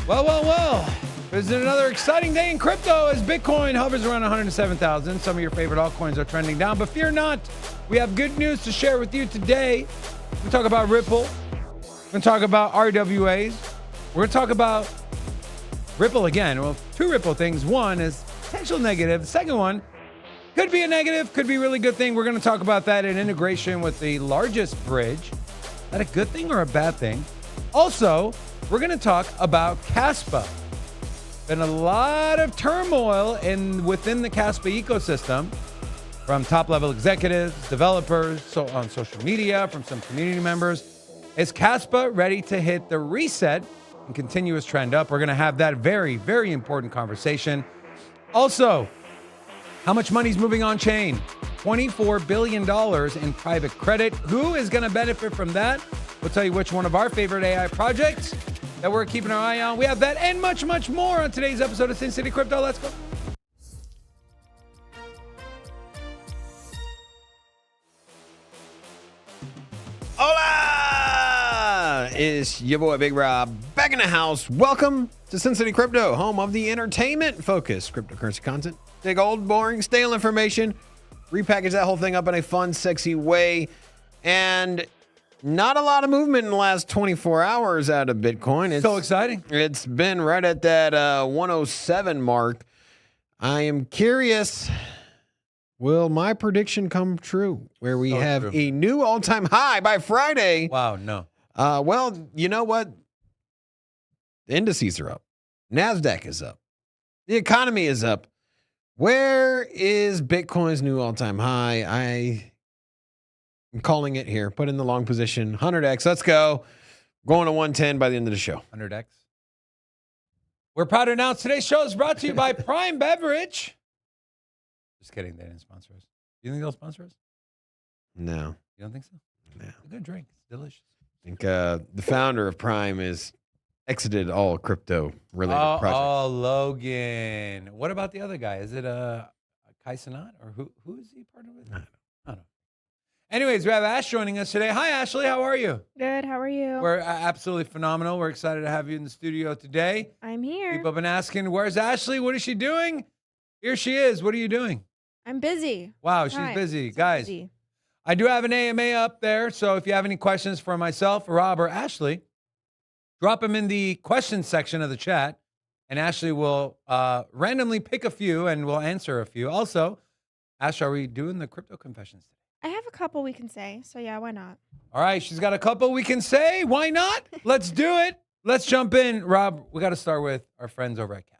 Well. It's another exciting day in crypto as Bitcoin hovers around 107,000. Some of your favorite altcoins are trending down, but fear not. We have good news to share with you today. We talk about Ripple. We're going to talk about RWAs. We're going to talk about Ripple again. Well, two Ripple things. One is potential negative. The second one could be a negative, could be a really good thing. We're going to talk about that in integration with the largest bridge. Is that a good thing or a bad thing? Also, we're going to talk about Kaspa. Been a lot of turmoil within the Kaspa ecosystem from top-level executives, developers, on social media, from some community members. Is Kaspa ready to hit the reset and continuous trend up? We're going to have that very, very important conversation. Also, how much money is moving on chain? $24 billion in private credit. Who is going to benefit from that? We'll tell you which one of our favorite AI projects that we're keeping our eye on. We have that and much, much more on today's episode of Sin City Crypto. Let's go. Hola! It's your boy Big Rob back in the house. Welcome to Sin City Crypto, home of the entertainment-focused cryptocurrency content. Take old, boring, stale information, repackage that whole thing up in a fun, sexy way, and not a lot of movement in the last 24 hours out of Bitcoin. It's so exciting. It's been right at that 107 mark. I am curious, will my prediction come true where we have a new all-time high by Friday? Wow, no. Well, you know what? The indices are up. NASDAQ is up. The economy is up. Where is Bitcoin's new all-time high? I'm calling it here. Put in the long position. 100x. Let's go. Going to 110 by the end of the show. 100x. We're proud to announce today's show is brought to you by Prime Beverage. Just kidding. They didn't sponsor us. Do you think they'll sponsor us? No. You don't think so? No. It's a good drink. It's delicious. I think the founder of Prime is exited all crypto-related projects. Oh, Logan. What about the other guy? Is it Kai Cenat? Or who is he partnered with? I don't know. Anyways, we have Ash joining us today. Hi, Ashley. How are you? Good. How are you? We're absolutely phenomenal. We're excited to have you in the studio today. I'm here. People have been asking, where's Ashley? What is she doing? Here she is. What are you doing? I'm busy. Wow, she's busy. Guys, I do have an AMA up there, so if you have any questions for myself, Rob, or Ashley, drop them in the questions section of the chat, and Ashley will randomly pick a few, and we'll answer a few. Also, Ash, are we doing the crypto confessions today? I have a couple we can say, so yeah, why not? All right, she's got a couple we can say. Why not? Let's do it. Let's jump in. Rob, we got to start with our friends over at Kaspa.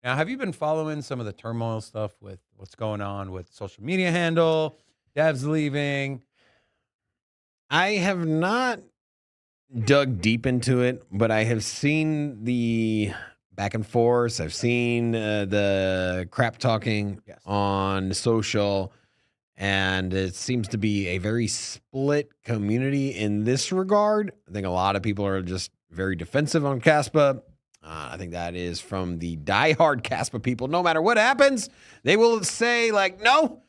Now, have you been following some of the turmoil stuff with what's going on with social media handle, devs leaving? I have not dug deep into it, but I have seen the back and forth. I've seen the crap talking on social. And it seems to be a very split community in this regard. I think a lot of people are just very defensive on Kaspa. I think that is from the diehard Kaspa people. No matter what happens, they will say, like, no,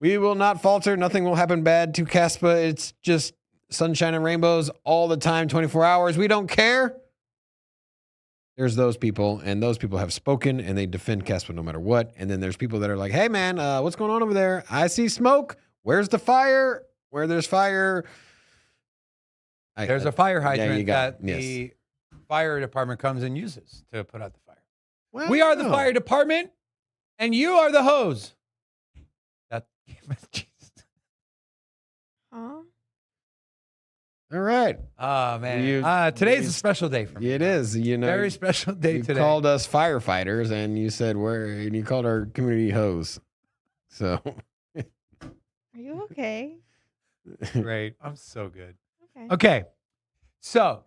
we will not falter. Nothing will happen bad to Kaspa. It's just sunshine and rainbows all the time, 24 hours. We don't care. There's those people, and those people have spoken, and they defend Kaspa no matter what. And then there's people that are like, hey, man, what's going on over there? I see smoke. Where's the fire? Where there's fire. There's a fire hydrant that the fire department comes and uses to put out the fire. Well, we are the fire department, and you are the hose. Huh? All right. Oh, man. Today's a special day for me. It is. You know, very special day today. You called us firefighters, and you said and you called our community hose. So. Are you okay? Great. I'm so good. Okay. So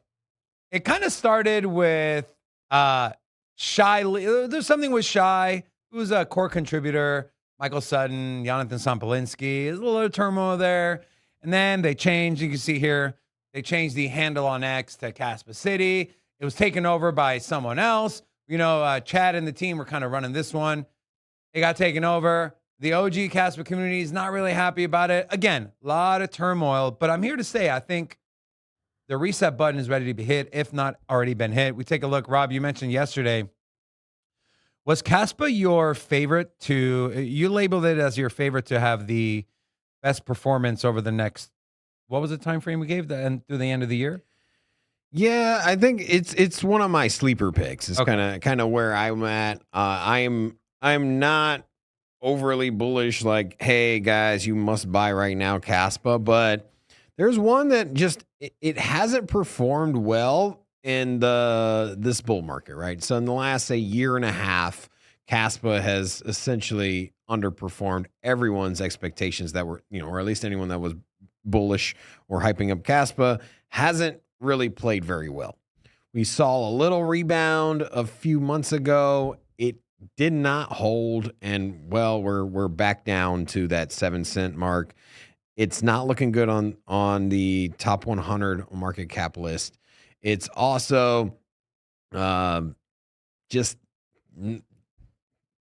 it kind of started with Shy. There's something with Shy, who's a core contributor, Michael Sutton, Jonathan Sampolinsky. There's a little turmoil there. And then they changed. You can see here. They changed the handle on X to Kaspa City. It was taken over by someone else. You know, Chad and the team were kind of running this one. It got taken over. The OG Kaspa community is not really happy about it. Again, a lot of turmoil. But I'm here to say, I think the reset button is ready to be hit, if not already been hit. We take a look. Rob, you mentioned yesterday, was Kaspa your favorite you labeled it as your favorite to have the best performance over the next, what was the time frame we gave, through the end of the year? Yeah, I think it's one of my sleeper picks. It's Okay. kind of where I'm at. I'm not overly bullish, like, hey guys, you must buy right now, Kaspa. But there's one that just it hasn't performed well in this bull market, right? So in the last, say, year and a half, Kaspa has essentially underperformed everyone's expectations that were, or at least anyone that was bullish or hyping up Kaspa hasn't really played very well. We saw a little rebound a few months ago. It did not hold, and well, we're back down to that 7 cent mark. It's not looking good on the top 100 market cap list. It's also just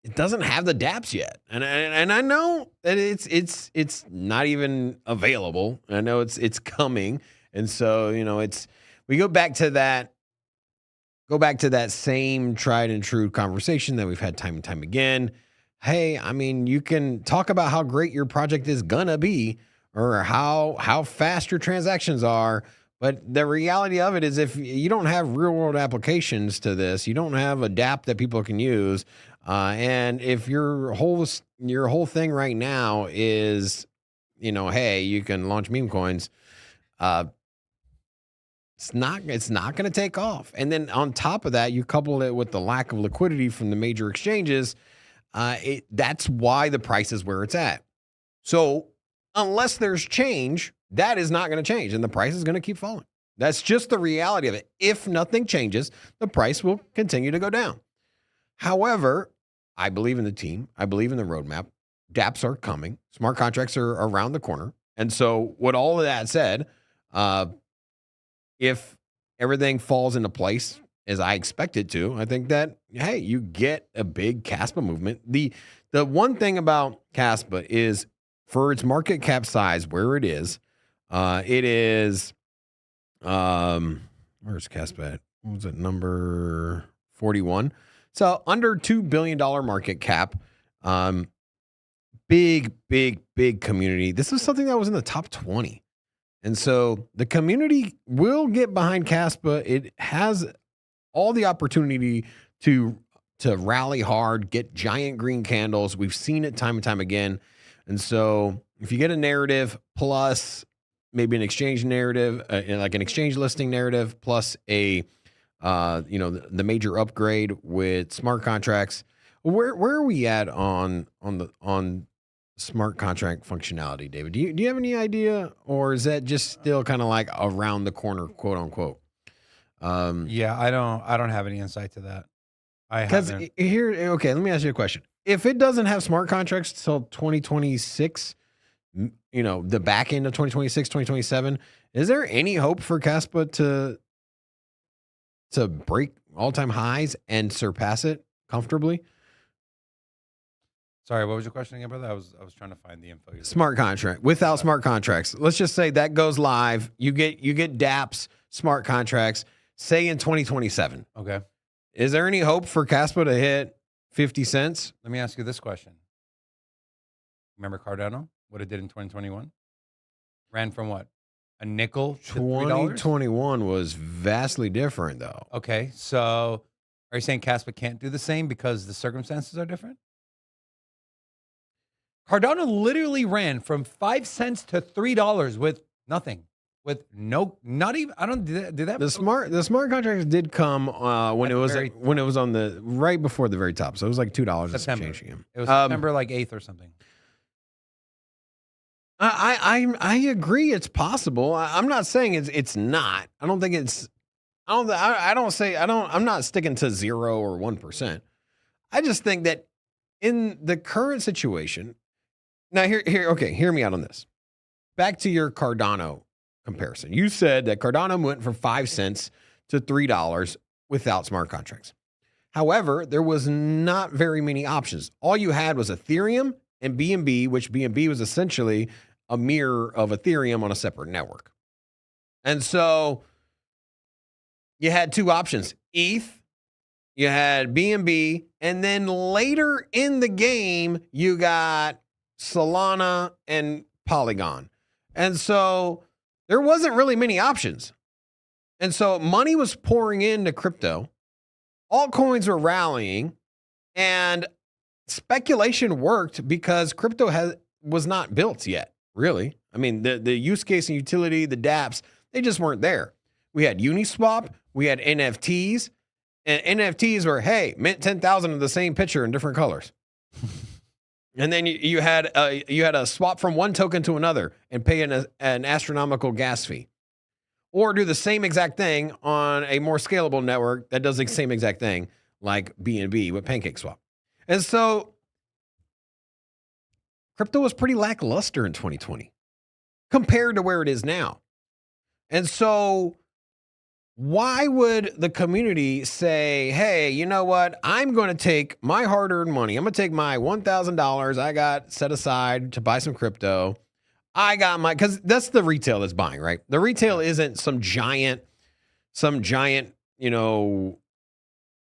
it doesn't have the DApps yet, and I know that it's not even available. I know it's coming, and so we go back to that same tried and true conversation that we've had time and time again. Hey, I mean, you can talk about how great your project is gonna be or how fast your transactions are, but the reality of it is if you don't have real world applications to this, you don't have a DApp that people can use, and if your whole thing right now is, hey, you can launch meme coins, it's not going to take off. And then on top of that, you couple it with the lack of liquidity from the major exchanges. That's why the price is where it's at. So unless there's change, that is not going to change, and the price is going to keep falling. That's just the reality of it. If nothing changes, the price will continue to go down. However, I believe in the team. I believe in the roadmap. DApps are coming. Smart contracts are around the corner. And so with all of that said, if everything falls into place as I expect it to, I think that, hey, you get a big Kaspa movement. The one thing about Kaspa is for its market cap size, where it is, where's Kaspa at? What was it, number 41? So under $2 billion market cap, big community. This is something that was in the top 20. And so the community will get behind Kaspa. It has all the opportunity to rally hard, get giant green candles. We've seen it time and time again. And so if you get a narrative plus maybe an exchange narrative, like an exchange listing narrative, plus a the major upgrade with smart contracts, where are we at on smart contract functionality, David? Do you have any idea, or is that just still kind of like around the corner, quote unquote? Yeah, I don't have any insight to that. Because here, okay, let me ask you a question. If it doesn't have smart contracts till 2026, the back end of 2026, 2027, is there any hope for Kaspa to break all-time highs and surpass it comfortably? Sorry, what was your question again, brother? I was trying to find the info. Smart contract without smart contracts. Let's just say that goes live. You get DApps, smart contracts, say in 2027. Okay. Is there any hope for Kaspa to hit 50 cents? Let me ask you this question. Remember Cardano? What it did in 2021? Ran from what? A nickel to $3? 2021 was vastly different, though. Okay, so are you saying Kaspa can't do the same because the circumstances are different? Cardano literally ran from 5 cents to $3 with nothing. With not even, I don't do that. The smart contracts did come when it was on the right before the very top. So it was like $2. September. Again. It was September like 8th or something. I agree. It's possible. I'm not saying it's not. I don't think it's. I'm not sticking to 0 or 1%. I just think that in the current situation. Now okay, hear me out on this. Back to your Cardano comparison. You said that Cardano went from 5 cents to $3 without smart contracts. However, there was not very many options. All you had was Ethereum and BNB, which BNB was essentially a mirror of Ethereum on a separate network. And so you had two options: ETH, you had BNB, and then later in the game, you got Solana and Polygon. And so there wasn't really many options. And so money was pouring into crypto. Altcoins were rallying, and speculation worked because crypto was not built yet, really. I mean, the use case and utility, the dApps, they just weren't there. We had Uniswap, we had NFTs, and NFTs were, hey, mint 10,000 of the same picture in different colors. And then you had a swap from one token to another and pay an astronomical gas fee. Or do the same exact thing on a more scalable network that does the same exact thing, like BNB with PancakeSwap. And so crypto was pretty lackluster in 2020 compared to where it is now. And so why would the community say, hey, you know what? I'm going to take my hard-earned money. I'm going to take my $1,000 I got set aside to buy some crypto. Because that's the retail that's buying, right? The retail isn't some giant,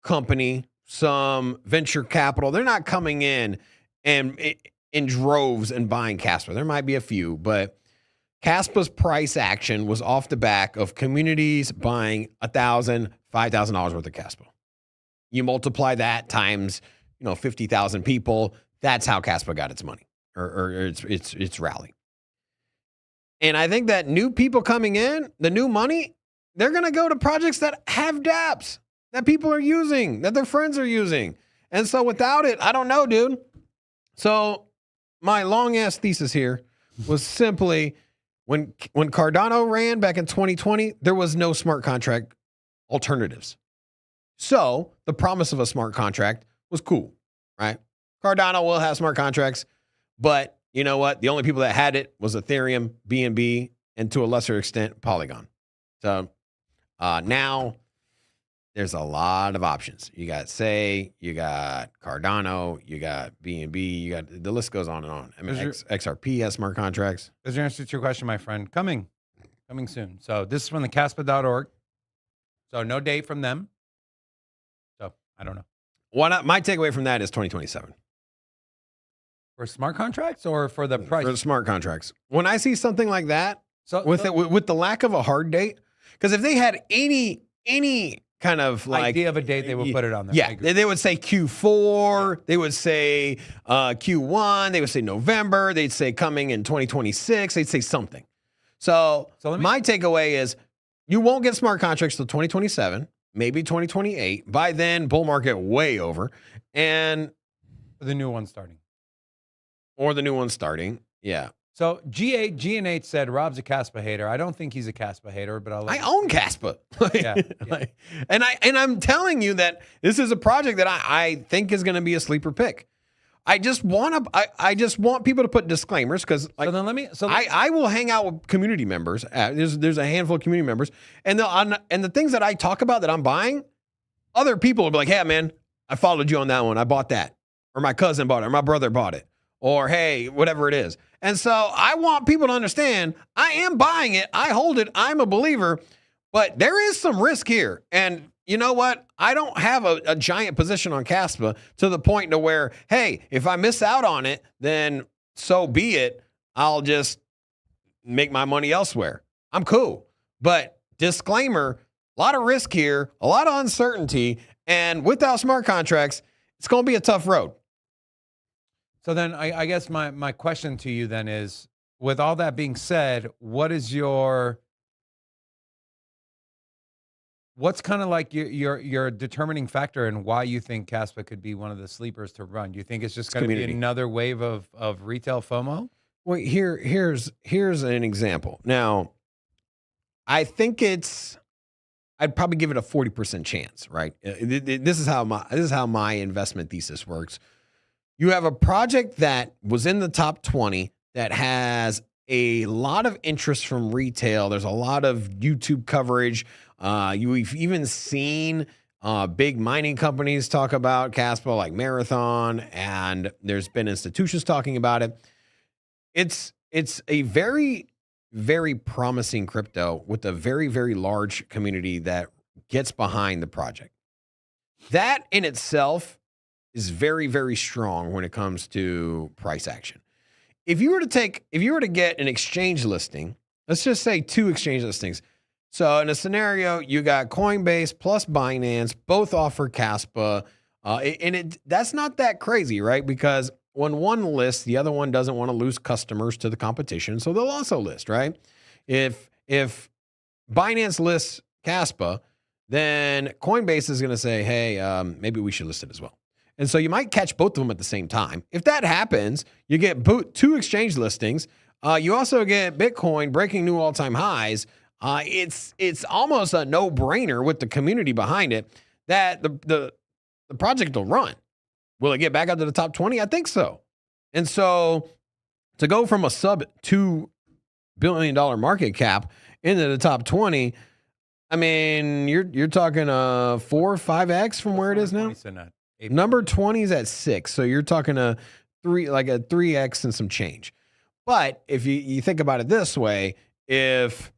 company, some venture capital. They're not coming in droves and buying Kaspa. There might be a few, but Kaspa's price action was off the back of communities buying $1,000, $5,000 worth of Kaspa. You multiply that times, 50,000 people. That's how Kaspa got its money or its rally. And I think that new people coming in, the new money, they're going to go to projects that have dApps that people are using, that their friends are using. And so without it, I don't know, dude. So my long ass thesis here was simply when Cardano ran back in 2020, there was no smart contract alternatives. So the promise of a smart contract was cool, right? Cardano will have smart contracts, but you know what? The only people that had it was Ethereum, BNB, and to a lesser extent, Polygon. So now there's a lot of options. You got Say, you got Cardano, you got BNB, the list goes on and on. I mean, XRP has smart contracts. There's your answer to your question, my friend. Coming soon. So this is from the Kaspa.org. So no date from them. So I don't know. My takeaway from that is 2027. For smart contracts or for the price? For the smart contracts. When I see something like that, with the lack of a hard date, because if they had any kind of idea of a date, they would put it on there. Yeah, they would say Q4, they would say Q1, they would say November, they'd say coming in 2026, they'd say something. So my takeaway is you won't get smart contracts till 2027, maybe 2028. By then, bull market way over, and the new one starting. Or the new one starting, yeah. So G&H said Rob's a Kaspa hater. I don't think he's a Kaspa hater, but I own Kaspa. And I'm telling you that this is a project that I think is going to be a sleeper pick. I just want people to put disclaimers because I will hang out with community members. There's a handful of community members, and the things that I talk about that I'm buying, other people will be like, "Hey, man, I followed you on that one. I bought that, or my cousin bought it, or my brother bought it." Or, hey, whatever it is. And so I want people to understand I am buying it. I hold it. I'm a believer. But there is some risk here. And you know what? I don't have a giant position on Kaspa to the point to where, hey, if I miss out on it, then so be it. I'll just make my money elsewhere. I'm cool. But disclaimer, a lot of risk here, a lot of uncertainty. And without smart contracts, it's going to be a tough road. So then I guess my question to you then is, with all that being said, what's kind of like your determining factor in why you think Kaspa could be one of the sleepers to run? Do you think it's just going to be another wave of retail FOMO? Well, here's an example. Now, I think I'd probably give it a 40% chance, right? This is how my investment thesis works. You have a project that was in the top 20 that has a lot of interest from retail. There's a lot of YouTube coverage. You've even seen big mining companies talk about Kaspa, like Marathon, and there's been institutions talking about it. It's a very, very promising crypto with a very, very large community that gets behind the project. That in itself is very, very strong when it comes to price action. If you were to get an exchange listing, let's just say 2 exchange listings. So in a scenario, you got Coinbase plus Binance, both offer Kaspa, that's not that crazy, right? Because when one lists, the other one doesn't want to lose customers to the competition, so they'll also list, right? If Binance lists Kaspa, then Coinbase is going to say, hey, maybe we should list it as well. And so you might catch both of them at the same time. If that happens, you get 2 exchange listings. You also get Bitcoin breaking new all-time highs. It's almost a no-brainer with the community behind it that the project will run. Will it get back up to the top 20? I think so. And so to go from a sub $2 billion market cap into the top 20, I mean, you're talking 4 or 5x from where it is now. Number 20 is at 6, so you're talking a 3x and some change. But if you think about it this way, if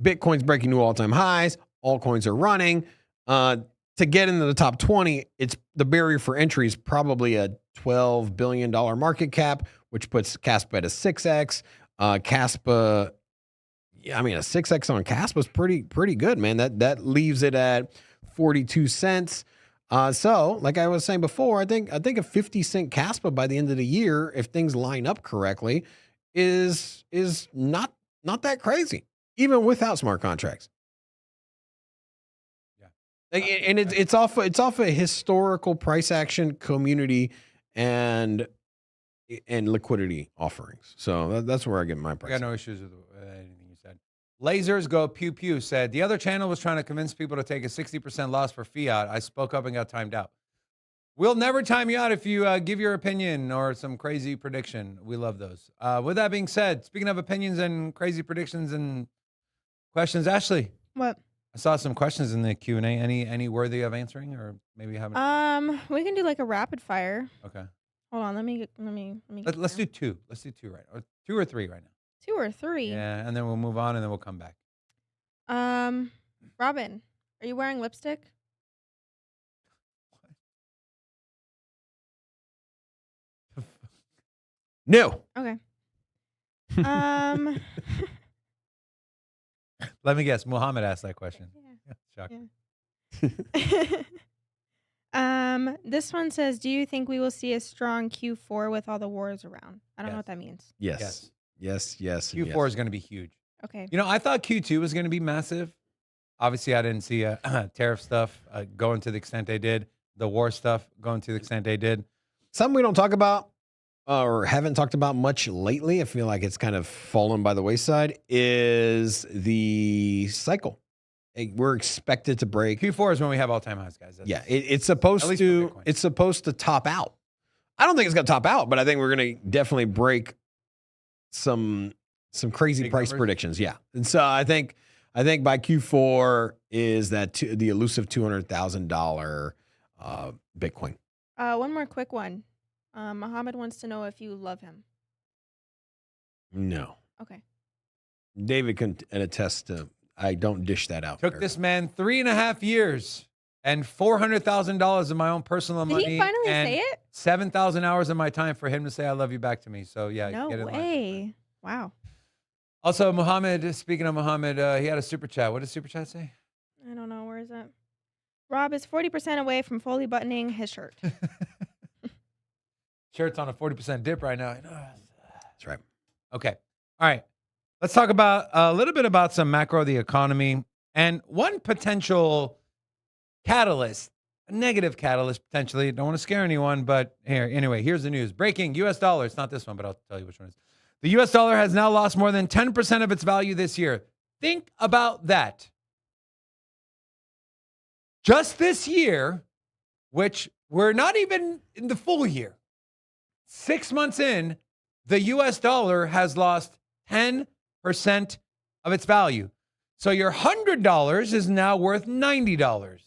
Bitcoin's breaking new all-time highs, altcoins are running, to get into the top 20, it's the barrier for entry is probably a $12 billion market cap, which puts Kaspa at a 6x. Kaspa, yeah, I mean, a 6x on Kaspa is pretty good, man. That leaves it at 42 cents. So, like I was saying before, I think a 50-cent Kaspa by the end of the year, if things line up correctly, is not that crazy, even without smart contracts. And it's off a historical price action community and liquidity offerings. So that's where I get my price. I got no issues with anything you said. Lasers Go Pew Pew said the other channel was trying to convince people to take a 60% loss for fiat. I spoke up and got timed out. We'll never time you out if you give your opinion or some crazy prediction. We love those. With that being said, speaking of opinions and crazy predictions and questions, Ashley. What? I saw some questions in the Q&A. Any worthy of answering, or maybe you haven't? We can do like a rapid fire. Okay. Hold on, let me. Let's do 2. Let's do 2 right now. 2 or 3 right now. 2 or 3. Yeah, and then we'll move on, and then we'll come back. Robin, are you wearing lipstick? No. Okay. Let me guess. Muhammad asked that question. Yeah. Shocker. This one says, do you think we will see a strong Q4 with all the wars around? I don't know what that means. Yes. Q4 is going to be huge. Okay. You know, I thought Q2 was going to be massive. Obviously, I didn't see tariff stuff going to the extent they did. The war stuff going to the extent they did. Something we don't talk about or haven't talked about much lately, I feel like it's kind of fallen by the wayside, is the cycle. We're expected to break. Q4 is when we have all-time highs, guys. It's supposed to top out. I don't think it's going to top out, but I think we're going to definitely break some crazy Big price numbers. predictions. Yeah. And so I think by Q4 is that the elusive $200,000 Bitcoin. One more quick one. Muhammad wants to know if you love him. No. Okay. David can attest to, I don't dish that out. Took this man 3.5 years and $400,000 of my own personal money. Did he finally and say it? 7,000 hours of my time for him to say I love you back to me. So yeah, No get in line. way. Wow. Also, Muhammad, speaking of Muhammad, he had a super chat. What did super chat say? I don't know. Where is it? Rob is 40% away from fully buttoning his shirt. Shirt's on a 40% dip right now. That's right. Okay. All right. Let's talk about a little bit about some macro of the economy and one potential catalyst, a negative catalyst potentially. Don't want to scare anyone, but anyway, here's the news. Breaking U.S. dollar. It's not this one, but I'll tell you which one it is. The U.S. dollar has now lost more than 10% of its value this year. Think about that. Just this year, which we're not even in the full year. 6 months in, the U.S. dollar has lost 10% of its value. So your $100 is now worth $90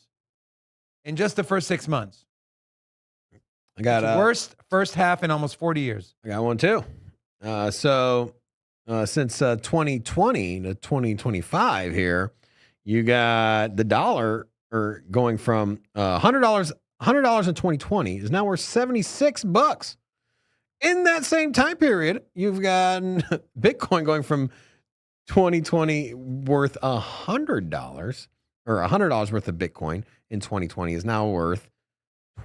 in just the first 6 months. I got worst first half in almost 40 years. I got one too. So since 2020 to 2025 here, you got the dollar going from $100 in 2020 is now worth $76. In that same time period, you've got Bitcoin going from 2020 worth $100 or $100 worth of Bitcoin in 2020 is now worth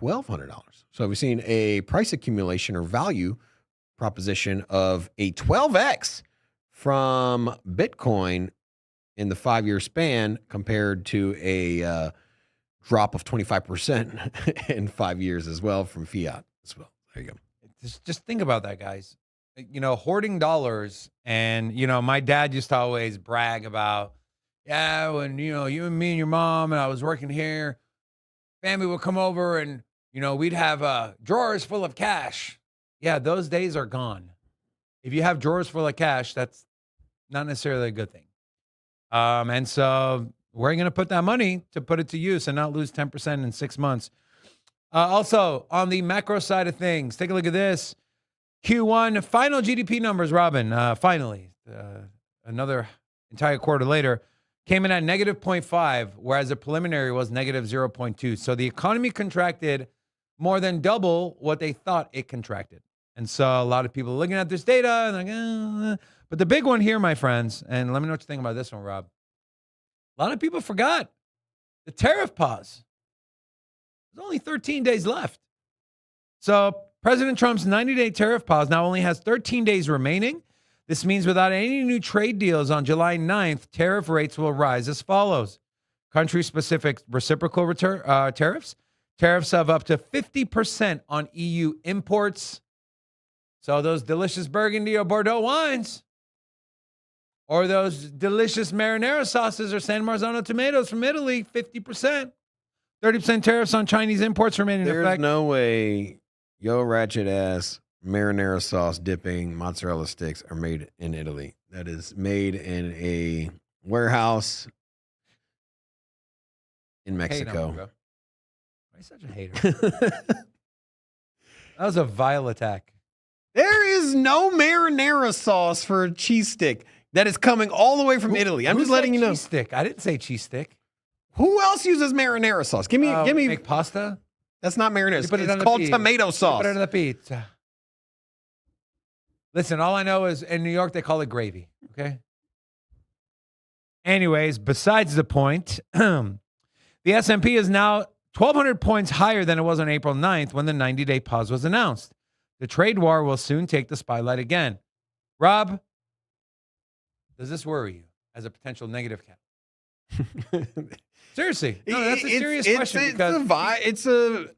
$1,200. So we've seen a price accumulation or value proposition of a 12x from Bitcoin in the 5-year span compared to a drop of 25% in 5 years as well from fiat as well. There you go. Just think about that, guys. Hoarding dollars. And, my dad used to always brag about, yeah, when, you and me and your mom and I was working here, family would come over and, we'd have drawers full of cash. Yeah, those days are gone. If you have drawers full of cash, that's not necessarily a good thing. And so we're going to put that money to put it to use and not lose 10% in 6 months. Also, on the macro side of things, take a look at this. Q1 final GDP numbers, Robin, finally, another entire quarter later, came in at negative 0.5, whereas the preliminary was negative 0.2. So the economy contracted more than double what they thought it contracted. And so a lot of people are looking at this data and like, but the big one here, my friends, and let me know what you think about this one, Rob. A lot of people forgot the tariff pause. There's only 13 days left. So President Trump's 90-day tariff pause now only has 13 days remaining. This means without any new trade deals on July 9th, tariff rates will rise as follows. Country-specific reciprocal tariffs. Tariffs of up to 50% on EU imports. So those delicious Burgundy or Bordeaux wines, or those delicious marinara sauces or San Marzano tomatoes from Italy, 50%. 30% tariffs on Chinese imports remain in effect. There's no way yo ratchet ass marinara sauce dipping mozzarella sticks are made in Italy. That is made in a warehouse in Mexico. Why are you such a hater? That was a vile attack. There is no marinara sauce for a cheese stick that is coming all the way from Italy. I'm just letting you know. Cheese stick. I didn't say cheese stick. Who else uses marinara sauce? Give me. Make pasta. That's not marinara. You put it it's on the called pizza. tomato sauce. Put it on the pizza. Listen, all I know is in New York they call it gravy. Okay. Anyways, besides the point, the S&P is now 1,200 points higher than it was on April 9th when the 90-day pause was announced. The trade war will soon take the spotlight again. Rob, does this worry you as a potential negative cap? Seriously. No, that's a serious question. Because it's a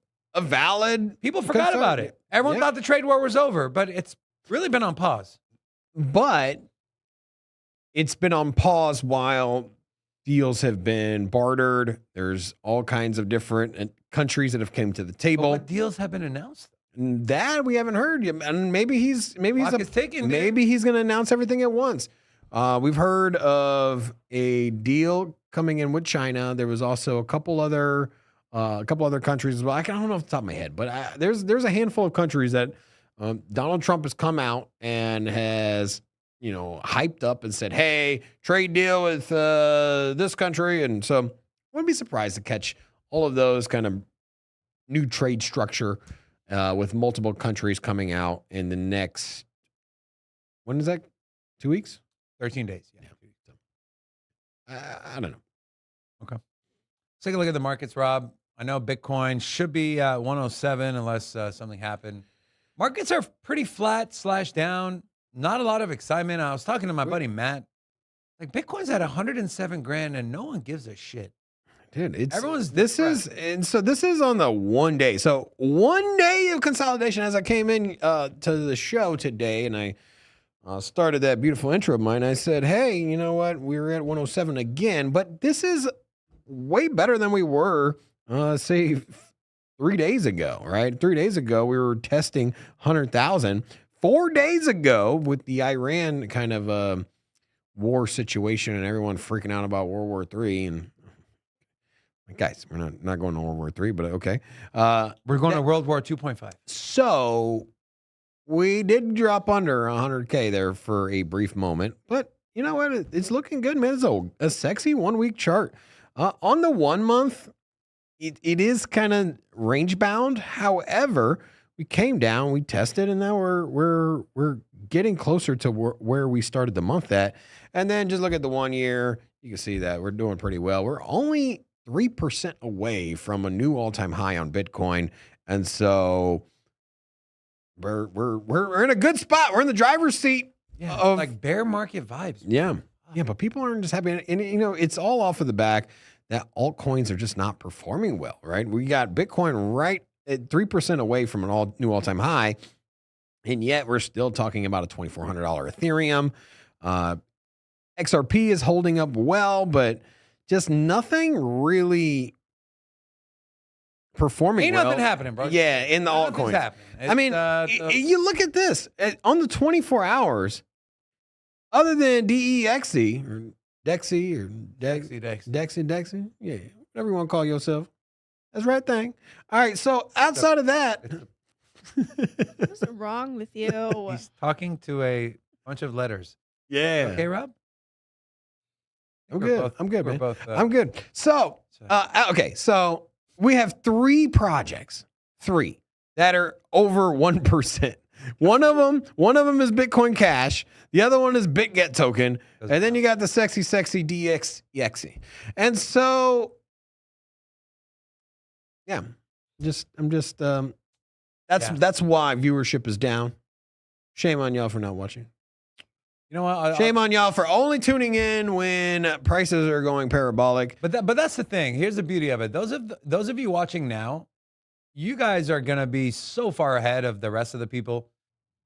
valid... People forgot about it. Everyone thought the trade war was over, but it's really been on pause. But it's been on pause while deals have been bartered. There's all kinds of different countries that have came to the table. But what deals have been announced? That we haven't heard yet. And maybe he's going to announce everything at once. We've heard of a deal coming in with China. There was also a couple other countries as well. I don't know off the top of my head, but there's a handful of countries that Donald Trump has come out and has hyped up and said, "Hey, trade deal with this country," and so I wouldn't be surprised to catch all of those kind of new trade structure with multiple countries coming out in the next. When is that? 2 weeks? 13 days. Yeah. I don't know. Okay. Let's take a look at the markets, Rob. I know Bitcoin should be at 107 unless something happened. Markets are pretty flat / down. Not a lot of excitement. I was talking to my buddy Matt. Like Bitcoin's at 107 grand and no one gives a shit. Dude, this is on the 1 day. So 1 day of consolidation as I came in to the show today and I started that beautiful intro of mine. I said, hey, you know what? We're at 107 again, but this is way better than we were, say 3 days ago, right? 3 days ago, we were testing 100,000. 4 days ago with the Iran kind of war situation and everyone freaking out about World War III and guys, we're not going to World War III, but okay. We're going to World War 2.5. So we did drop under 100K there for a brief moment, but you know what? It's looking good, man. It's a sexy 1 week chart. On the 1 month, it is kind of range bound. However, we came down, we tested, and now we're getting closer to where we started the month at. And then just look at the 1 year. You can see that we're doing pretty well. We're only 3% away from a new all-time high on Bitcoin, and so we're in a good spot. We're in the driver's seat. Yeah, of like bear market vibes. Yeah. Yeah, but people aren't just happy. And, you know, it's all off of the back that altcoins are just not performing well, right? We got Bitcoin right at 3% away from an new all-time high, and yet we're still talking about a $2,400 Ethereum. XRP is holding up well, but just nothing really performing Ain't well. nothing happening, bro. Yeah, in the Nothing's altcoins. happening. I mean, you look at this. On the 24 hours, other than DEXE or Dexy or Dexy, yeah, whatever you want to call yourself, that's the right thing. All right, so outside of that, What's wrong with you? he's talking to a bunch of letters. yeah, Okay, Rob? I'm good. I'm good, we're man. both, I'm good. So, okay, so we have 3 projects, 3 that are over 1%. One of them is Bitcoin Cash. The other one is BitGet token, and then you got the sexy DXYXE. And so, yeah, that's why viewership is down. Shame on y'all for not watching. You know what? Shame on y'all for only tuning in when prices are going parabolic. But that's the thing. Here's the beauty of it. Those of you watching now, you guys are gonna be so far ahead of the rest of the people,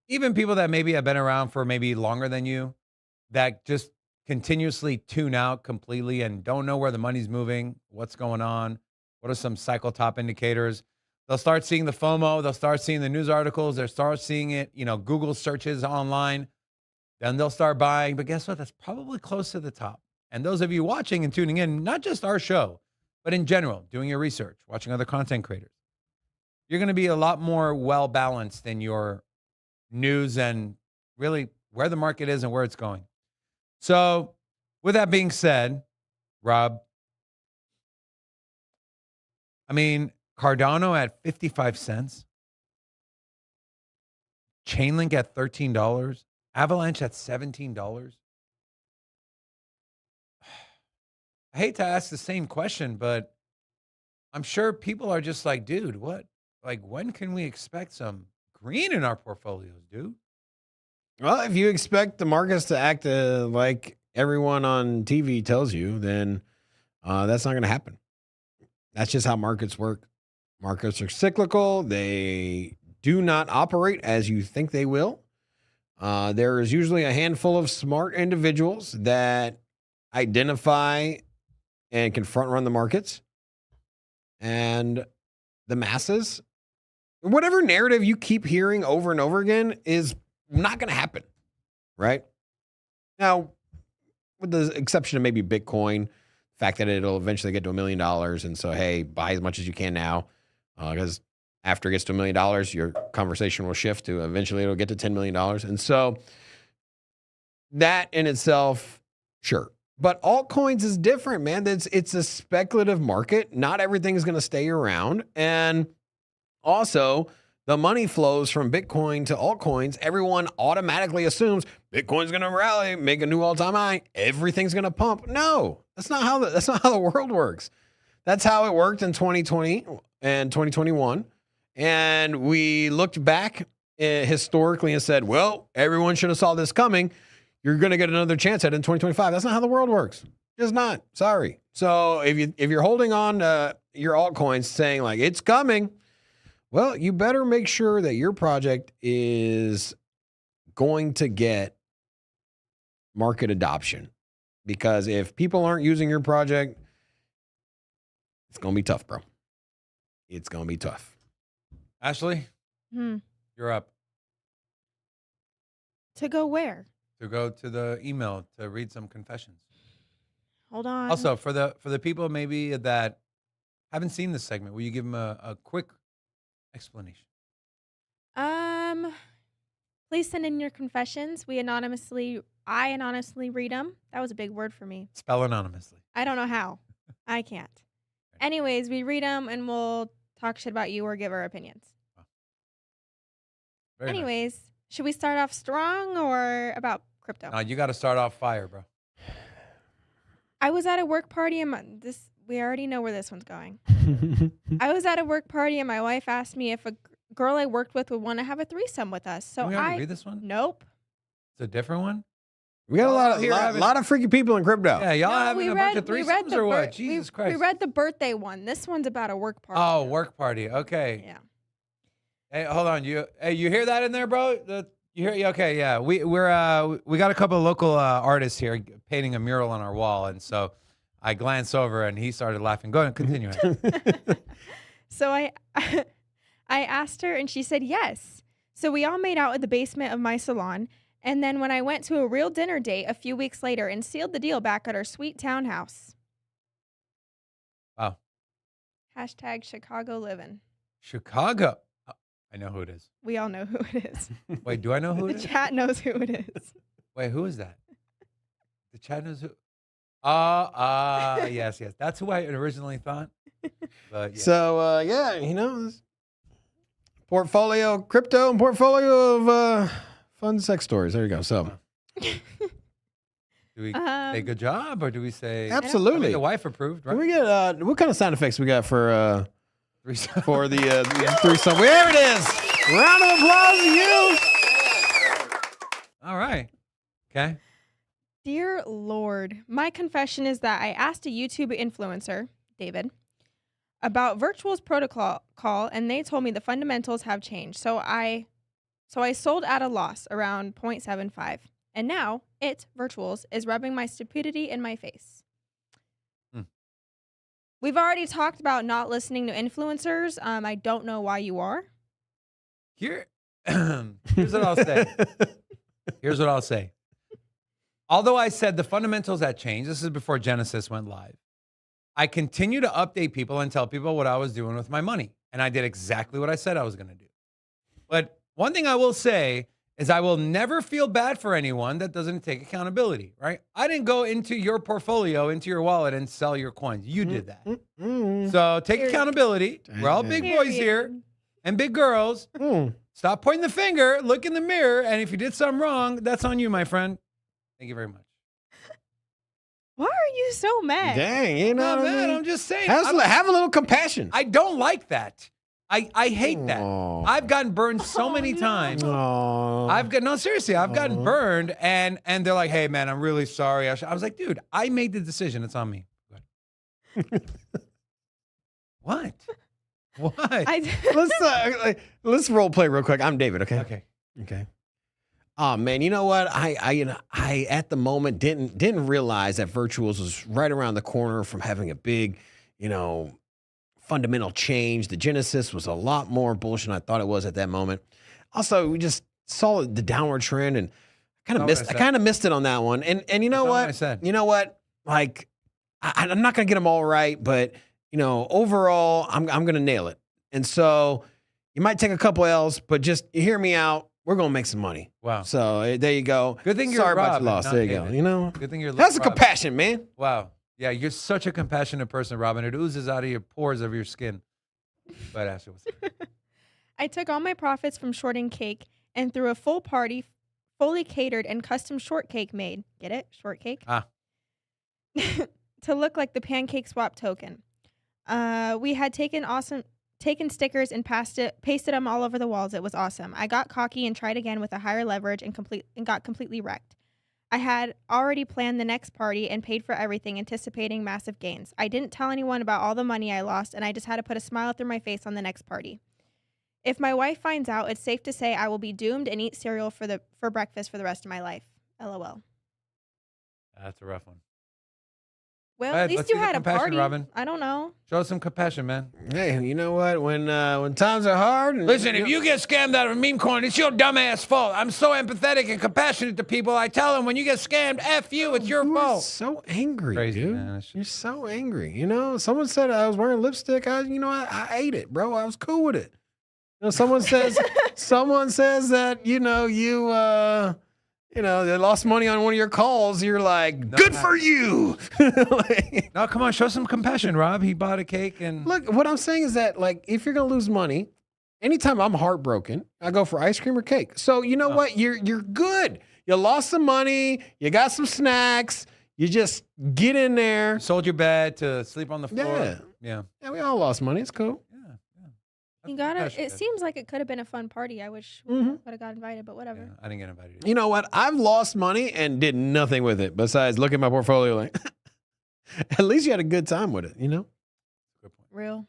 even people that maybe have been around for maybe longer than you, that just continuously tune out completely and don't know where the money's moving, what's going on, what are some cycle top indicators. They'll start seeing the FOMO. They'll start seeing the news articles. They'll start seeing it, Google searches online. Then they'll start buying. But guess what? That's probably close to the top. And those of you watching and tuning in, not just our show, but in general, doing your research, watching other content creators, you're going to be a lot more well-balanced in your news and really where the market is and where it's going. So with that being said, Rob, I mean, Cardano at 55 cents, Chainlink at $13, Avalanche at $17. I hate to ask the same question, but I'm sure people are just like, dude, what? Like, when can we expect some green in our portfolios, dude? Well, if you expect the markets to act like everyone on TV tells you, then that's not going to happen. That's just how markets work. Markets are cyclical. They do not operate as you think they will. There is usually a handful of smart individuals that identify and can front run the markets. And the masses, whatever narrative you keep hearing over and over again, is not going to happen, right? Now, with the exception of maybe Bitcoin, the fact that it'll eventually get to $1 million. And so, hey, buy as much as you can now, because after it gets to $1 million, your conversation will shift to eventually it'll get to $10 million. And so that in itself, sure. But altcoins is different, man. It's a speculative market. Not everything is going to stay around. And also, the money flows from Bitcoin to altcoins. Everyone automatically assumes Bitcoin's going to rally, make a new all-time high. Everything's going to pump. No, that's not how the world works. That's how it worked in 2020 and 2021. And we looked back historically and said, well, everyone should have saw this coming. You're going to get another chance at it in 2025. That's not how the world works. Just not. Sorry. So if you're holding on to your altcoins saying like it's coming, well, you better make sure that your project is going to get market adoption. Because if people aren't using your project, it's going to be tough, bro. It's going to be tough. Ashley, you're up. To go where? To go to the email to read some confessions. Hold on. Also, for the people maybe that haven't seen this segment, will you give them a quick explanation? Please send in your confessions. I anonymously read them. That was a big word for me. Spell anonymously. I don't know how. I can't. Anyways, we read them and we'll talk shit about you or give our opinions. Very nice. Anyways, should we start off strong or about crypto? No, you got to start off fire, bro. I was at a work party and we already know where this one's going. I was at a work party and my wife asked me if a girl I worked with would want to have a threesome with us. So Can we already read this one? Nope. It's a different one? We got a lot of freaky people in crypto. Yeah, y'all No, having a bunch of threesomes or what? Jesus Christ. We read the birthday one. This one's about a work party. Oh, work party. Okay. Yeah. Hey, hold on. You hear that in there, bro? You hear? Okay, yeah. We got a couple of local artists here painting a mural on our wall, and so I glanced over and he started laughing. Go ahead, continue. So I asked her and she said yes. So we all made out in the basement of my salon. And then when I went to a real dinner date a few weeks later and sealed the deal back at our sweet townhouse. Wow. Hashtag Chicago living. Chicago. Oh, I know who it is. We all know who it is. Wait, do I know who it The is? chat knows who it is. Wait, who is that? The chat knows who. Yes. That's who I originally thought. But yeah. So, this crypto and portfolio of fun sex stories. There you go. So, do we say good job or do we say absolutely? I mean, the wife approved, right? Can we get what kind of sound effects we got for Threesome. for the threesome? There it is. Round of applause to you. All right. Okay. Dear Lord, my confession is that I asked a YouTube influencer, David, about Virtual's protocol, and they told me the fundamentals have changed. So I sold at a loss around 0.75. And now Virtuals, is rubbing my stupidity in my face. We've already talked about not listening to influencers. I don't know why you are. Here's what I'll say. Here's what I'll say. Although I said the fundamentals had changed, this is before Genesis went live. I continue to update people and tell people what I was doing with my money. And I did exactly what I said I was going to do. But one thing I will say is I will never feel bad for anyone that doesn't take accountability, right? I didn't go into your portfolio, into your wallet and sell your coins. You did that. So take accountability. We're all big boys here and big girls. Stop pointing the finger, look in the mirror, and if you did something wrong, that's on you, my friend. Thank you very much. Why are you so mad? Dang, you know what I mean? I'm just saying. Have a little compassion. I don't like that. I hate that. Aw. I've gotten burned so many times. Seriously, I've gotten burned and they're like, hey man, I'm really sorry. I was like, dude, I made the decision. It's on me. What? What? Let's role play real quick. I'm David, Okay. Okay. Oh man, you know what? I at the moment didn't realize that Virtuals was right around the corner from having a big, fundamental change. The Genesis was a lot more bullshit than I thought it was at that moment. Also, we just saw the downward trend and I kind of missed it on that one. And you know what? You know what? Like I'm not gonna get them all right, but overall, I'm gonna nail it. And so you might take a couple L's, but just hear me out. We're gonna make some money. Wow. So there you go. Good thing you're sorry about Rob, your loss. not There you David. go. Good thing you're. That's a Rob. compassion, man. Wow. Yeah, you're such a compassionate person, Robin. It oozes out of your pores of your skin. But Ashley, what's up? I took all my profits from shorting cake and threw a full party, fully catered and custom shortcake made. Get it? Shortcake? To look like the pancake swap token. We had taken stickers and pasted them all over the walls. It was awesome. I got cocky and tried again with a higher leverage and got completely wrecked. I had already planned the next party and paid for everything, anticipating massive gains. I didn't tell anyone about all the money I lost, and I just had to put a smile through my face on the next party. If my wife finds out, it's safe to say I will be doomed and eat cereal for breakfast for the rest of my life. LOL. That's a rough one. Well, Ahead, at least let's you see the had a compassion, party. Robin. I don't know. Show us some compassion, man. Hey, you know what? When times are hard, Listen, if you get scammed out of a meme coin, it's your dumbass fault. I'm so empathetic and compassionate to people. I tell them when you get scammed, F you, it's your fault. So angry, Crazy, dude. man. You're so angry. Someone said I was wearing lipstick. I ate it, bro. I was cool with it. You know, someone says that, you they lost money on one of your calls. You're like, good for you. Like, No, come on, show some compassion, Rob. He bought a cake and look, what I'm saying is that, like, if you're going to lose money, anytime I'm heartbroken, I go for ice cream or cake. So you know what? You're good. You lost some money. You got some snacks. You just get in there. sold your bed to sleep on the floor. Yeah. Yeah, we all lost money. It's cool. You gotta. It seems like it could have been a fun party. I wish we would have got invited, but whatever. Yeah, I didn't get invited. You know what? I've lost money and did nothing with it besides look at my portfolio like, at least you had a good time with it, you know? Good point. Real.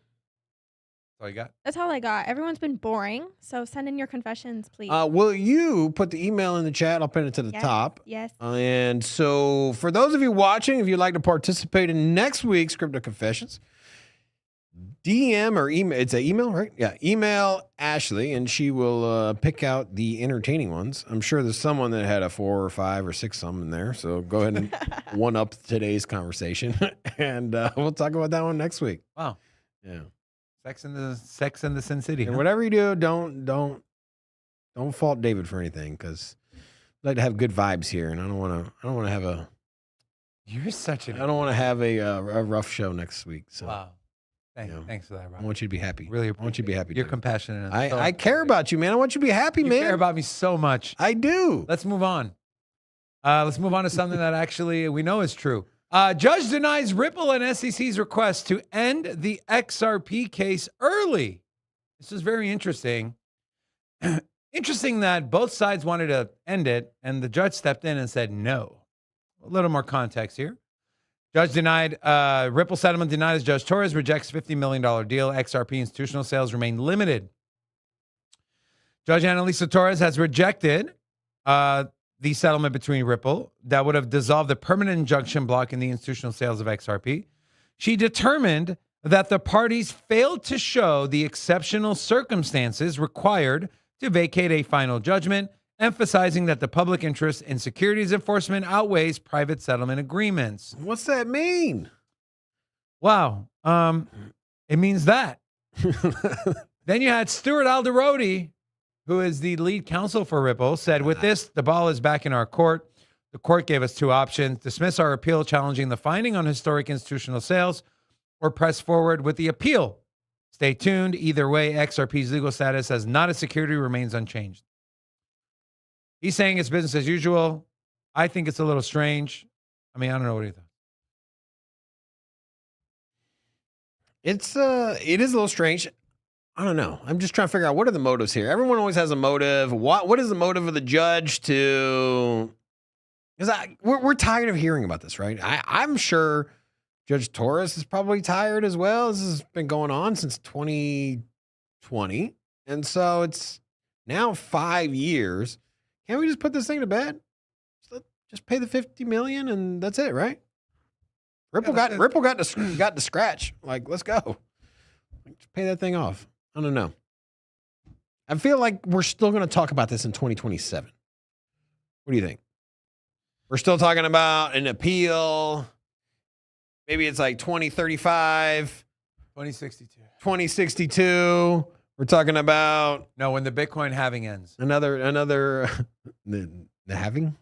That's all you got? That's all I got. Everyone's been boring, so send in your confessions, please. Will you put the email in the chat? I'll pin it to the top. Yes. And so for those of you watching, if you'd like to participate in next week's Crypto Confessions, DM or email. It's an email, right? Yeah. Email Ashley, and she will pick out the entertaining ones. I'm sure there's someone that had a 4 or 5 or 6 some in there. So go ahead and one up today's conversation, and we'll talk about that one next week. Wow. Yeah. Sex in the Sin City. And whatever you do, don't fault David for anything, because I like to have good vibes here, and I don't want to have a. You're such a. I don't want to have a rough show next week. So. Wow. Thanks for that, Rob. I want you to be happy. Really, I want you to be happy. You're David. compassionate. I care about you, man. I want you to be happy, you man. care about me so much. I do. Let's move on. Let's move on to something that actually we know is true. Judge denies Ripple and SEC's request to end the XRP case early. This is very interesting. Interesting that both sides wanted to end it, and the judge stepped in and said no. A little more context here. Judge denied, Ripple settlement denied as Judge Torres rejects $50 million deal. XRP institutional sales remain limited. Judge Annalisa Torres has rejected the settlement between Ripple that would have dissolved the permanent injunction blocking the institutional sales of XRP. She determined that the parties failed to show the exceptional circumstances required to vacate a final judgment, emphasizing that the public interest in securities enforcement outweighs private settlement agreements. What's that mean? Wow. It means that. Then you had Stuart Alderodi, who is the lead counsel for Ripple, said, with this, the ball is back in our court. The court gave us 2 options: dismiss our appeal challenging the finding on historic institutional sales, or press forward with the appeal. Stay tuned. Either way, XRP's legal status as not a security remains unchanged. He's saying it's business as usual. I think it's a little strange. I mean, I don't know what he thought. It is a little strange. I don't know. I'm just trying to figure out, what are the motives here? Everyone always has a motive. What is the motive of the judge to? Because we're tired of hearing about this, right? I'm sure Judge Torres is probably tired as well. This has been going on since 2020, and so it's now 5 years. Can't we just put this thing to bed? Just pay the $50 million and that's it, right? Ripple got to scratch. Like, let's go. Just pay that thing off. I don't know. I feel like we're still going to talk about this in 2027. What do you think? We're still talking about an appeal. Maybe it's like 2035, 2062. We're talking about when the Bitcoin halving ends. Another the halving.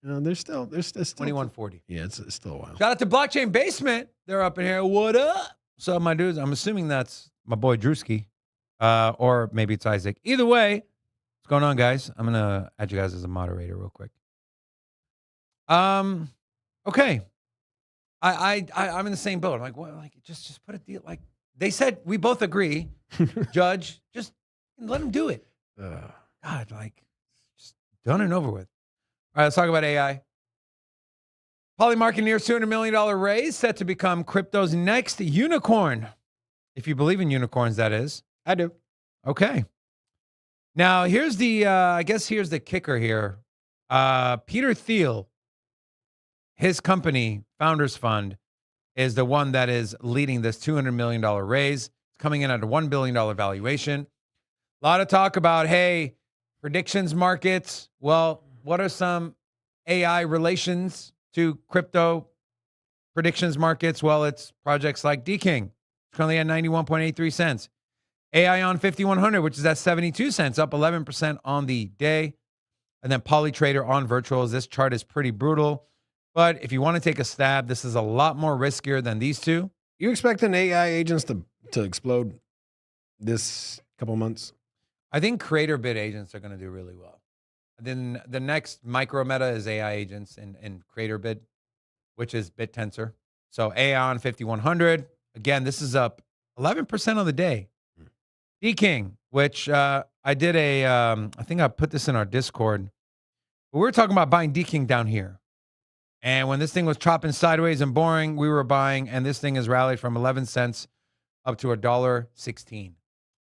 Yeah. There's still 2140. Yeah, it's still a while. Shout out to Blockchain Basement. They're up in here. What up? So my dudes, I'm assuming that's my boy Drewski, or maybe it's Isaac. Either way, what's going on, guys? I'm gonna add you guys as a moderator real quick. Okay. I'm in the same boat. I'm like, what? Like, just put a deal. Like they said, we both agree. Judge, just let him do it. God, like, just done and over with. All right, let's talk about AI. Polymarket nears $200 million raise, set to become crypto's next unicorn. If you believe in unicorns, that is. I do. Okay. Now, here's the, I guess here's the kicker here. Peter Thiel, his company, Founders Fund, is the one that is leading this $200 million raise. It's coming in at a $1 billion valuation. A lot of talk about, hey, predictions markets. Well, what are some AI relations to crypto predictions markets? Well, it's projects like DKing. It's currently at 91.83 cents. AI on 5100, which is at 72 cents, up 11% on the day. And then Polytrader on virtuals. This chart is pretty brutal. But if you want to take a stab, this is a lot more riskier than these two. You expecting AI agents to explode this couple months? I think creator bid agents are going to do really well. Then the next micro meta is AI agents and creator bid, which is BitTensor. So AI on 5100. Again, this is up 11% on the day. D-King, which I did I think I put this in our Discord. But we were talking about buying D-King down here. And when this thing was chopping sideways and boring, we were buying, and this thing has rallied from 11 cents up to $1.16.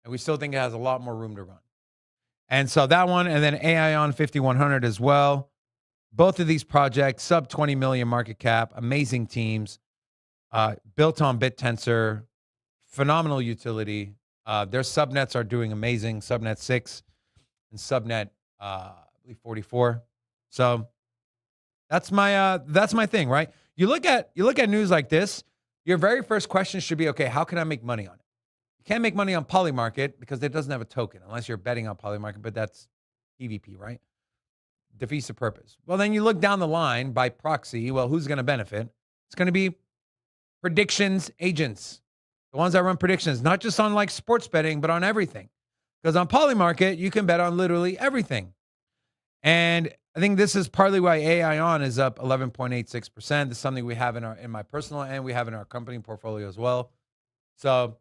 And we still think it has a lot more room to run. And so that one, and then AI on 5100 as well. Both of these projects, sub 20 million market cap, amazing teams, built on BitTensor, phenomenal utility. Their subnets are doing amazing. Subnet 6 and subnet, I believe 44. So that's my thing, right? You look at news like this. Your very first question should be, okay, how can I make money on it? You can't make money on Polymarket because it doesn't have a token unless you're betting on Polymarket, but that's PvP, right? Defeats the purpose. Well, then you look down the line by proxy. Well, who's going to benefit? It's going to be predictions agents, the ones that run predictions, not just on like sports betting, but on everything. Because on Polymarket, you can bet on literally everything. And I think this is partly why AI on is up 11.86%. This is something we have in my personal and we have in our company portfolio as well. So,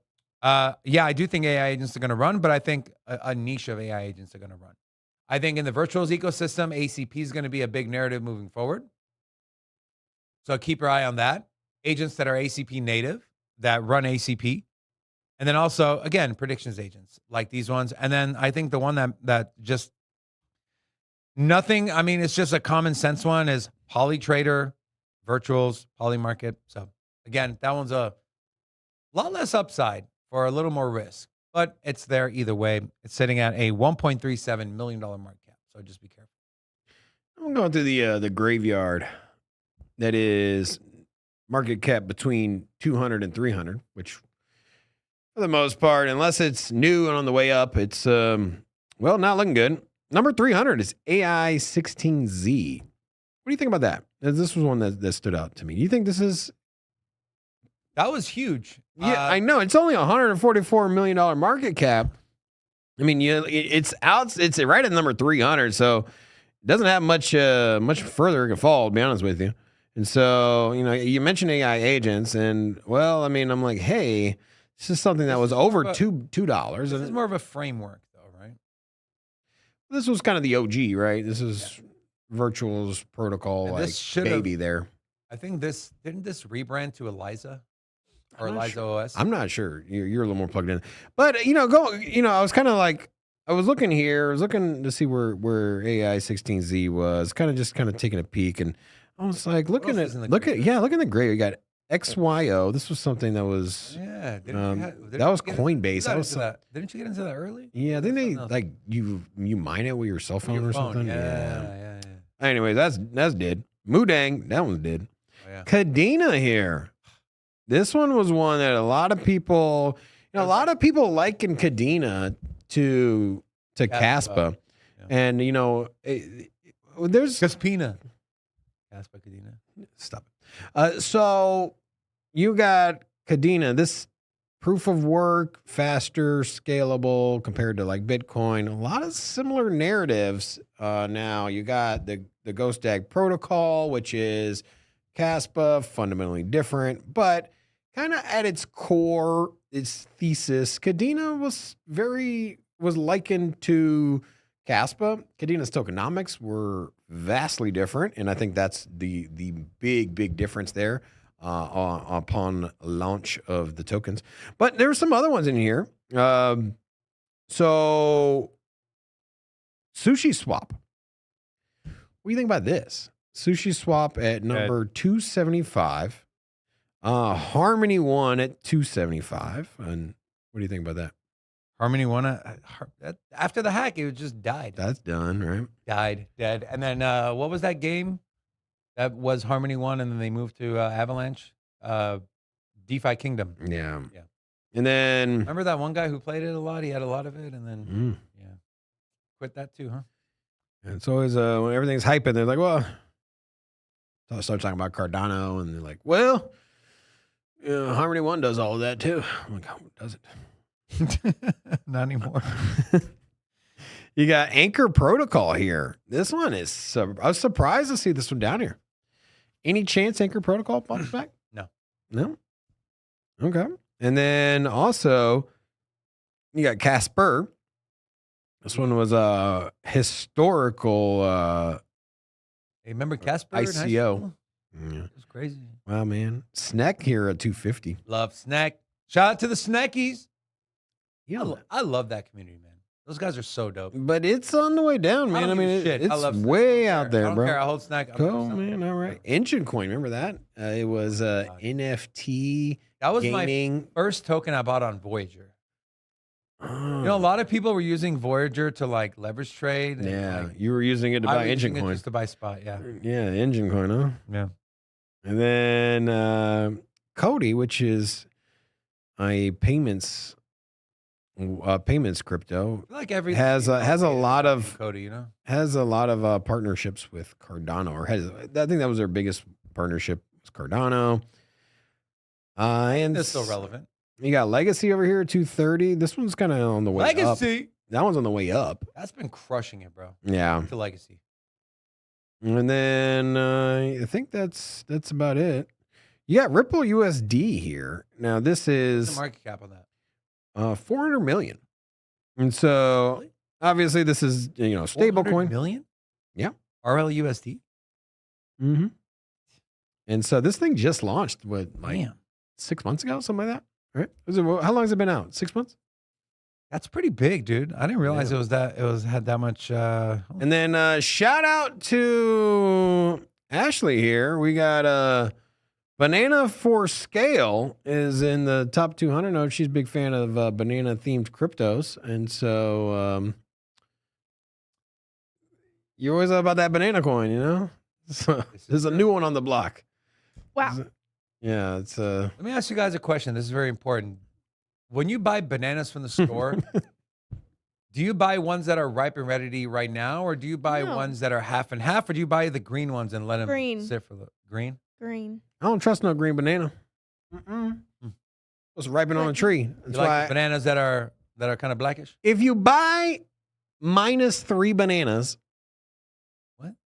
yeah, I do think AI agents are going to run, but I think a niche of AI agents are going to run. I think in the virtuals ecosystem, ACP is going to be a big narrative moving forward. So keep your eye on that. Agents that are ACP native, that run ACP. And then also, again, predictions agents like these ones. And then I think the one that just nothing, I mean, it's just a common sense one is Polytrader, virtuals, Polymarket. So again, that one's a lot less upside for a little more risk, but it's there either way. It's sitting at a $1.37 million market cap. So just be careful. I'm going through the graveyard that is market cap between 200 and 300, which for the most part, unless it's new and on the way up, it's, well, not looking good. Number 300 is AI16Z. What do you think about that? This was one that stood out to me. Do you think this is... That was huge. Yeah, I know. It's only $144 million market cap. I mean, it's right at number 300, so it doesn't have much further it can fall, to be honest with you. And so, you mentioned AI agents, and, well, I mean, I'm like, hey, this is something that was over $2. This is more of a framework, though, right? This was kind of the OG, right? This is Virtual's protocol, like, baby there. I think didn't this rebrand to Eliza? Or Eliza OS? I'm not sure. You're a little more plugged in. But, I was kind of like, I was looking to see where AI16Z was, kind of taking a peek, and I was like, look in the gray. You got XYO. This was something that was, that was Coinbase. Didn't you get into that early? Yeah, then they like you mine it with your cell phone or something. Yeah. Anyway, that's dead. Mudang, that one's dead. Oh, yeah. Kadena here. This one was one that a lot of people, liken Kadena to Kaspa. Yeah. And, there's... Kaspina. Kaspa, Kadena. Stop it. So you got Kadena, this proof of work, faster, scalable compared to like Bitcoin. A lot of similar narratives. Now you got the Ghost DAG protocol, which is Kaspa, fundamentally different, but kind of at its core, its thesis, Kadena was likened to Kaspa. Kadena's tokenomics were vastly different, and I think that's the big difference there upon launch of the tokens. But there were some other ones in here. So Sushi Swap. What do you think about this? Sushi Swap at number 275. Harmony One at 275. And what do you think about that? Harmony One, after the hack, it just died. That's done, right? Died, dead. And then what was that game that was Harmony One, and then they moved to Avalanche? DeFi Kingdom. Yeah. And then, Remember that one guy who played it a lot? He had a lot of it, and then yeah, quit that too, huh? it's always when everything's hyping, they're like, well, so I start talking about Cardano, and they're like, well, Harmony One does all of that too. I'm like, oh, does it? Not anymore. You got Anchor Protocol here. This one is, I was surprised to see this one down here. Any chance Anchor Protocol pops back? No. No? Okay. And then also, you got Kasper. This one was a historical Hey, remember Kaspa? ICO. Yeah. It was crazy. Wow, man. Snack here at 250. Love Snack. Shout out to the Snackies. Yeah. I love that community, man. Those guys are so dope. But it's on the way down, man. I mean, shit. I love it's Snack. way I don't out there, care. I don't bro. care. I hold Snack. Cool, man. All right. Engine Coin, remember that? It was NFT That was gaming. my first token I bought on Voyager. Oh. You know, a lot of people were using Voyager to like leverage trade. And, Yeah, like, you were using it to I buy was Engine using it Coin. just to buy spot. Yeah. Yeah, Engine Coin, huh? Yeah. And then Cody, which is a payments crypto, I feel like every has a lot of Cody, you know, partnerships with Cardano, or I think that was their biggest partnership was Cardano. And it's still relevant. You got Legacy over here, 230. This one's kind of on the way up. Legacy. That one's on the way up. That's been crushing it, bro. Yeah. To Legacy. And then I think that's about it. You got Ripple USD here. Now this What's is the market cap on that? 400 million. And so obviously this is, stable 400 coin. million? Yeah. RLUSD? Mm-hmm. And so this thing just launched, Damn. 6 months ago, something like that, right? How long has it been out? 6 months? That's pretty big, dude. I didn't realize Yeah. it had that much. And then shout out to Ashley here. We got Banana for Scale is in the top 200. No, she's a big fan of banana themed cryptos. And so you're always about that banana coin, you know? So there's a new one on the block. Wow. Yeah, it's Let me ask you guys a question. This is very important. When you buy bananas from the store, do you buy ones that are ripe and ready to eat right now, or do you buy No. ones that are half and half, or do you buy the green ones and let them Green. sit for the green? Green. I don't trust no green banana. It's ripening on a tree. That's You like why the bananas that are kind of blackish? if you buy -3 bananas,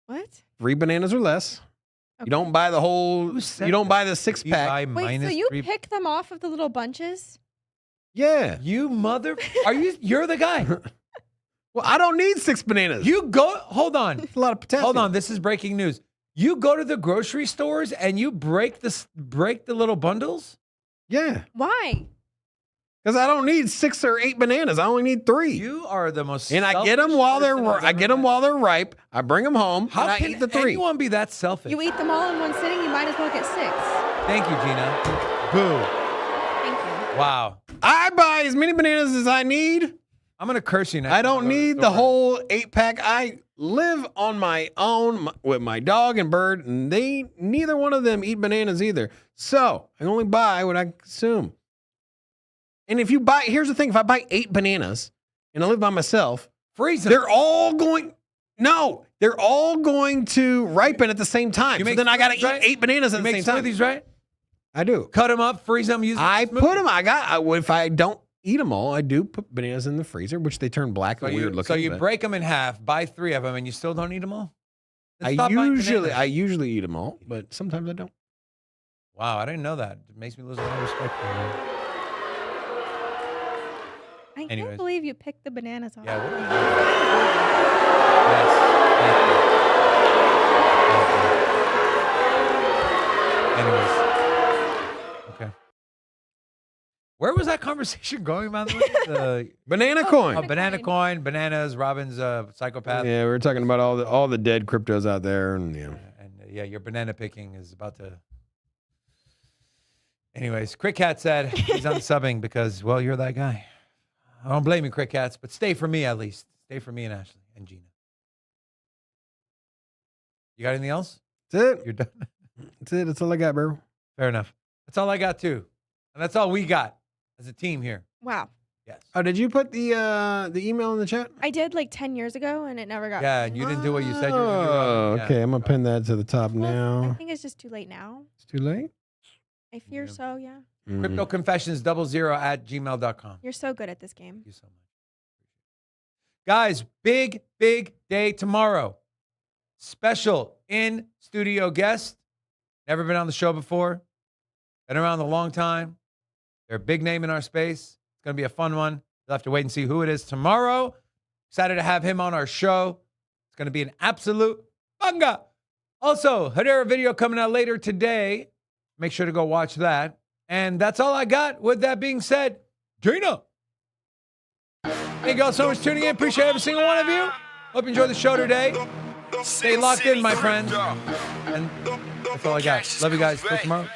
What? 3 bananas or less, Okay. you don't buy the whole. Who said You don't that? buy the You 6-pack. buy Wait, so minus you 3. pick them off of the little bunches? Yeah. You mother. You're the guy. Well, I don't need 6 bananas. You go. Hold on. It's a lot of potassium. Hold on. This is breaking news. You go to the grocery stores and you break the little bundles. Yeah, Why? because I don't need 6 or 8 bananas. I only need 3. You are the most. And I get them selfish while person I've I get ever them met. while they're ripe. I bring them home How and I can eat the 3. anyone be that selfish? You eat them all in one sitting, you might as well get 6. Thank you, Gina. Boo. Thank you. Wow. I buy as many bananas as I need. I'm gonna curse you next. I time don't go to need the store. whole 8-pack. I live on my own with my dog and bird, and neither one of them eat bananas either. So I only buy what I consume. And if you buy, here's the thing: if I buy 8 bananas and I live by myself, Freeze them. they're all going to ripen at the same time. You So make then I got to smoothies, eat right? 8 bananas You at the make same time. smoothies, right? I do. Cut them up, freeze them, use them. I as put them. smoothies. If I don't eat them all, I do put bananas in the freezer, which they turn black So and weird looking. so you but break them in half, buy 3 of them, and you still don't eat them all. Then I stop buying usually bananas. eat them all, but sometimes I don't. Wow, I didn't know that. It makes me lose a lot of respect for you. I Anyways. can't believe you picked the bananas off. Yeah. What are you doing? Yes. Thank you. Anyways. Okay. Where was that conversation going, by the way? Banana coin. Banana coin, bananas, Robin's psychopath. Yeah, we were talking about all the dead cryptos out there, and yeah. And your banana picking is about to. Anyways, Crick Cat said he's unsubbing because, well, you're that guy. I don't blame you, Crick Cats, but stay for me at least. Stay for me and Ashley and Gina. You got anything else? That's it. You're done. That's it. That's all I got, bro. Fair enough. That's all I got too, and that's all we got. as a team here. Wow. Yes. Oh, did you put the email in the chat? I did like 10 years ago, and it never got. Yeah, and you didn't do what you said you were going to do. Oh, Yeah. okay. I'm gonna pin that to the top Well, I now. think it's just too late now. It's too late. I fear so. Yeah. CryptoConfessions00@gmail.com. You're so good at this game. Thank you so much. Guys, big day tomorrow. Special in-studio guest. Never been on the show before. Been around a long time. They're a big name in our space. It's going to be a fun one. You'll have to wait and see who it is tomorrow. Excited to have him on our show. It's going to be an absolute banga. Also, Hedera video coming out later today. Make sure to go watch that. And that's all I got. With that being said, Gina. Thank you all so much for tuning in. Appreciate every single one of you. Hope you enjoyed the show today. Stay locked in, my friends. And that's all I got. Love you guys. Till tomorrow.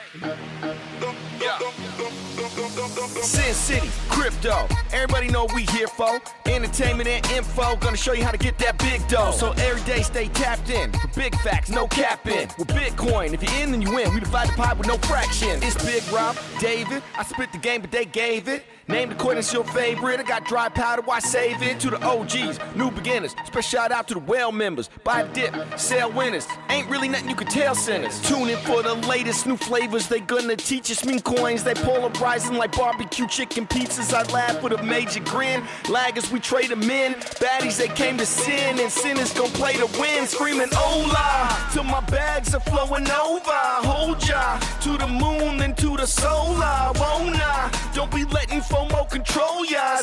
Sin City, crypto. Everybody know what we here for. Entertainment and info. Gonna show you how to get that big dough. So every day stay tapped in. For big facts, no capping. With Bitcoin, if you're in, then you win. We divide the pie with no fraction. It's Big Rob, David. I spit the game, but they gave it. Name the coin, it's your favorite. I got dry powder, why save it? To the OGs, new beginners. Special shout out to the well members. Buy the dip, sell winners. Ain't really nothing you can tell sinners. Tune in for the latest new flavors. They gonna teach us mean coins. They polarizing like barbecue chicken pizzas. I laugh with a major grin. Laggers, we trade them in. Baddies, they came to sin. And sinners gon' play to win. Screaming, hola, till my bags are flowing over. Hold ya to the moon and to the solar. Won't I? Don't be letting FOMO control ya.